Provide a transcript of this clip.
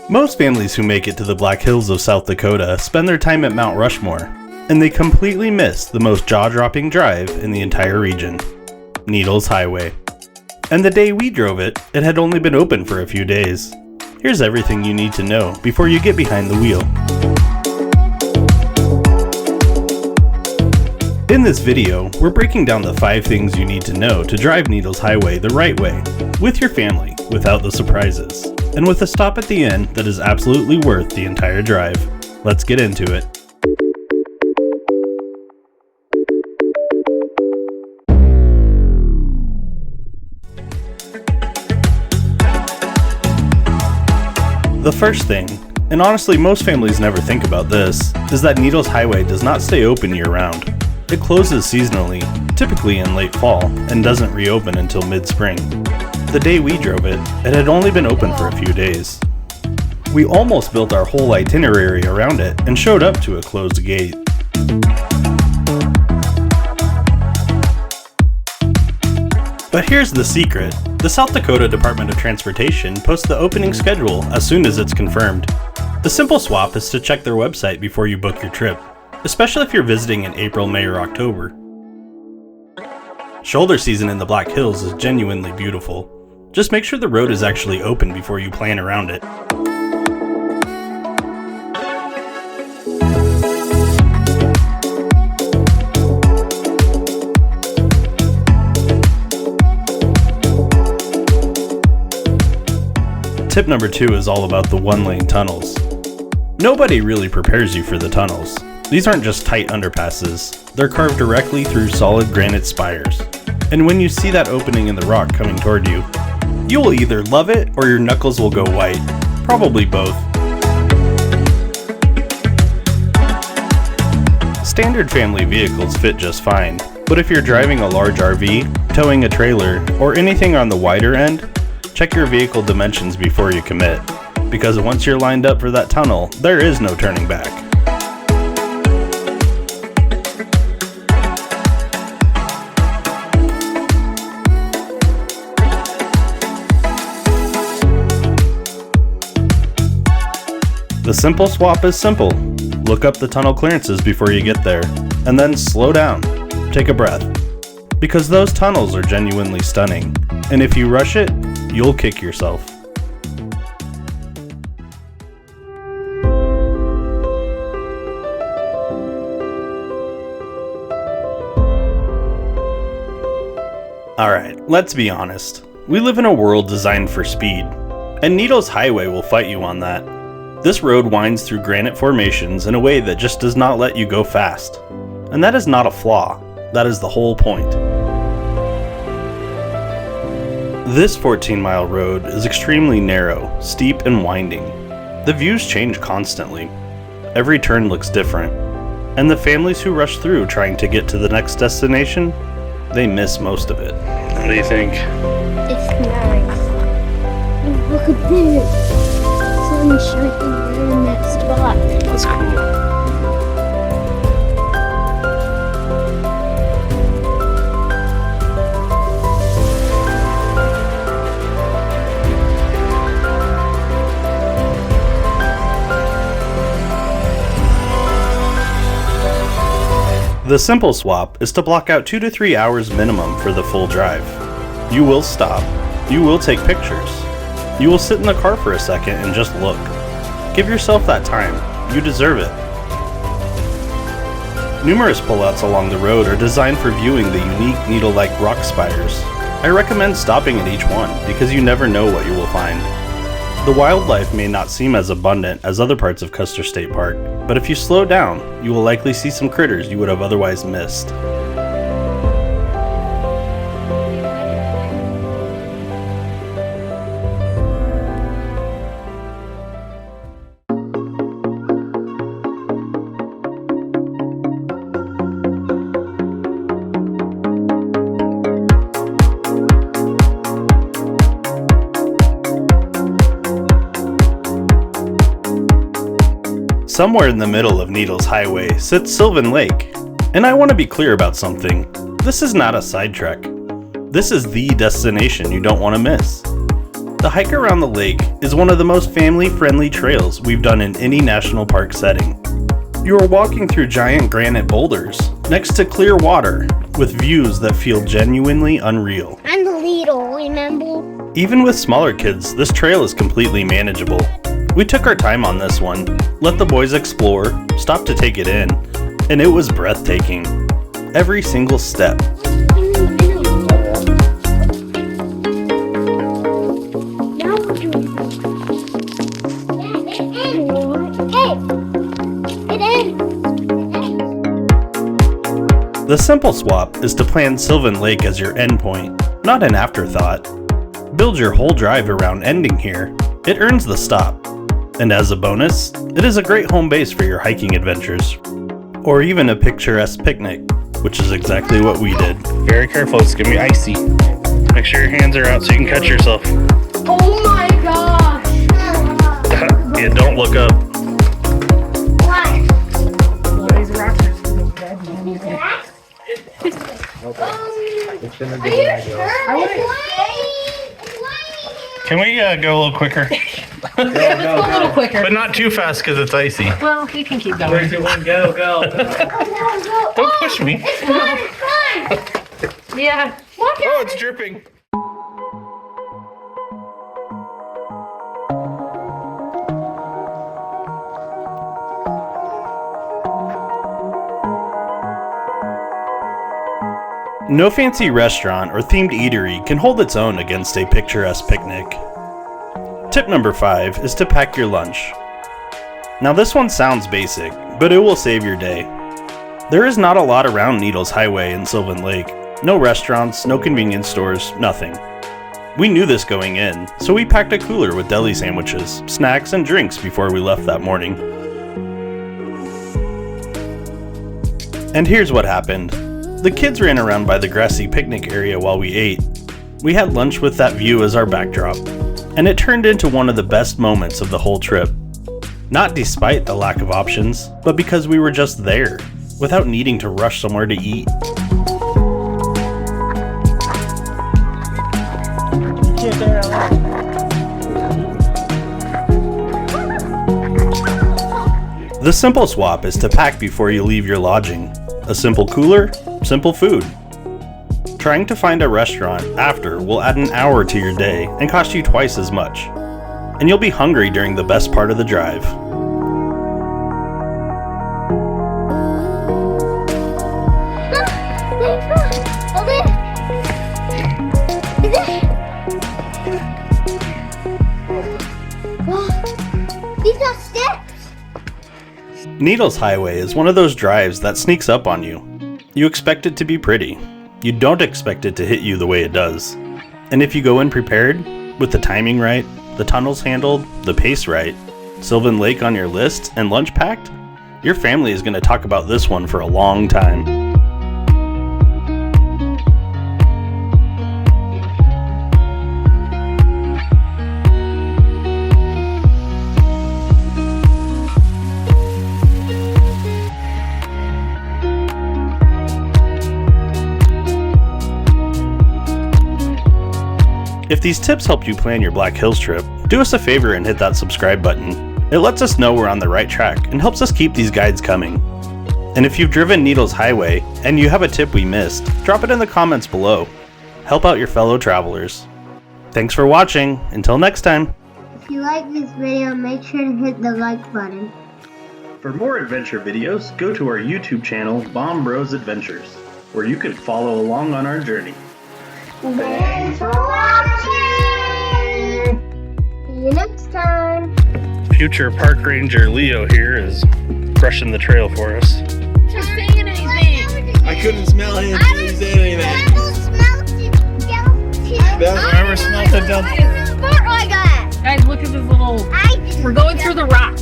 Most families who make it to the Black Hills of South Dakota spend their time at Mount Rushmore, and they completely miss the most jaw-dropping drive in the entire region, Needles Highway. And the day we drove it, it had only been open for a few days. Here's everything you need to know before you get behind the wheel. In this video, we're breaking down the 5 things you need to know to drive Needles Highway the right way, with your family, without the surprises, and with a stop at the end that is absolutely worth the entire drive. Let's get into it. The first thing, and honestly most families never think about this, is that Needles Highway does not stay open year-round. It closes seasonally, typically in late fall, and doesn't reopen until mid-spring. The day we drove it, it had only been open for a few days. We almost built our whole itinerary around it and showed up to a closed gate. But here's the secret. The South Dakota Department of Transportation posts the opening schedule as soon as it's confirmed. The simple swap is to check their website before you book your trip, especially if you're visiting in April, May, or October. Shoulder season in the Black Hills is genuinely beautiful. Just make sure the road is actually open before you plan around it. Tip number 2 is all about the one-lane tunnels. Nobody really prepares you for the tunnels. These aren't just tight underpasses, they're carved directly through solid granite spires. And when you see that opening in the rock coming toward you, you will either love it or your knuckles will go white. Probably both. Standard family vehicles fit just fine, but if you're driving a large RV, towing a trailer, or anything on the wider end, check your vehicle dimensions before you commit, because once you're lined up for that tunnel, there is no turning back. The simple swap is simple. Look up the tunnel clearances before you get there, and then slow down. Take a breath. Because those tunnels are genuinely stunning, and if you rush it, you'll kick yourself. Alright, let's be honest. We live in a world designed for speed, and Needles Highway will fight you on that. This road winds through granite formations in a way that just does not let you go fast. And that is not a flaw, that is the whole point. This 14-mile road is extremely narrow, steep, and winding. The views change constantly. Every turn looks different. And the families who rush through trying to get to the next destination, they miss most of it. What do you think? It's nice. Oh, look at this. Sun shining there in that spot. That's cool. The simple swap is to block out 2 to 3 hours minimum for the full drive. You will stop. You will take pictures. You will sit in the car for a second and just look. Give yourself that time. You deserve it. Numerous pullouts along the road are designed for viewing the unique needle-like rock spires. I recommend stopping at each one because you never know what you will find. The wildlife may not seem as abundant as other parts of Custer State Park, but if you slow down, you will likely see some critters you would have otherwise missed. Somewhere in the middle of Needles Highway sits Sylvan Lake, and I want to be clear about something. This is not a side trek. This is the destination you don't want to miss. The hike around the lake is one of the most family-friendly trails we've done in any national park setting. You are walking through giant granite boulders next to clear water with views that feel genuinely unreal. I'm little, remember? Even with smaller kids, this trail is completely manageable. We took our time on this one, let the boys explore, stopped to take it in, and it was breathtaking. Every single step. The simple swap is to plan Sylvan Lake as your endpoint, not an afterthought. Build your whole drive around ending here. It earns the stop. And as a bonus, it is a great home base for your hiking adventures. Or even a picturesque picnic, which is exactly what we did. Very careful, it's gonna be icy. Make sure your hands are out so you can catch yourself. Oh my gosh! Yeah, don't look up. Why? These rocks are Are you sure? Can we go a little quicker? a little quicker. But not too fast because it's icy. Well, you can keep going. 3, 2, 1, go, go. Don't push me. Yeah. Oh, it's dripping. No fancy restaurant or themed eatery can hold its own against a picturesque picnic. Tip number 5 is to pack your lunch. Now this one sounds basic, but it will save your day. There is not a lot around Needles Highway in Sylvan Lake. No restaurants, no convenience stores, nothing. We knew this going in, so we packed a cooler with deli sandwiches, snacks, and drinks before we left that morning. And here's what happened. The kids ran around by the grassy picnic area while we ate. We had lunch with that view as our backdrop, and it turned into one of the best moments of the whole trip. Not despite the lack of options, but because we were just there, without needing to rush somewhere to eat. The simple swap is to pack before you leave your lodging. A simple cooler, simple food. Trying to find a restaurant after will add an hour to your day and cost you twice as much. And you'll be hungry during the best part of the drive. These are steps. Needles Highway is one of those drives that sneaks up on you. You expect it to be pretty. You don't expect it to hit you the way it does. And if you go in prepared, with the timing right, the tunnels handled, the pace right, Sylvan Lake on your list, and lunch packed, your family is going to talk about this one for a long time. If these tips help you plan your Black Hills trip, do us a favor and hit that subscribe button. It lets us know we're on the right track and helps us keep these guides coming. And if you've driven Needles Highway and you have a tip we missed, drop it in the comments below. Help out your fellow travelers. Thanks for watching. Until next time. If you like this video, make sure to hit the like button. For more adventure videos, go to our YouTube channel, Baum Bros Adventures, where you can follow along on our journey. Thanks for watching! See you next time! Future park ranger Leo here is brushing the trail for us. Just saying anything. I couldn't smell him until he said anything. Whoever smelled it down. Guys, look at this little. We're going through the rock.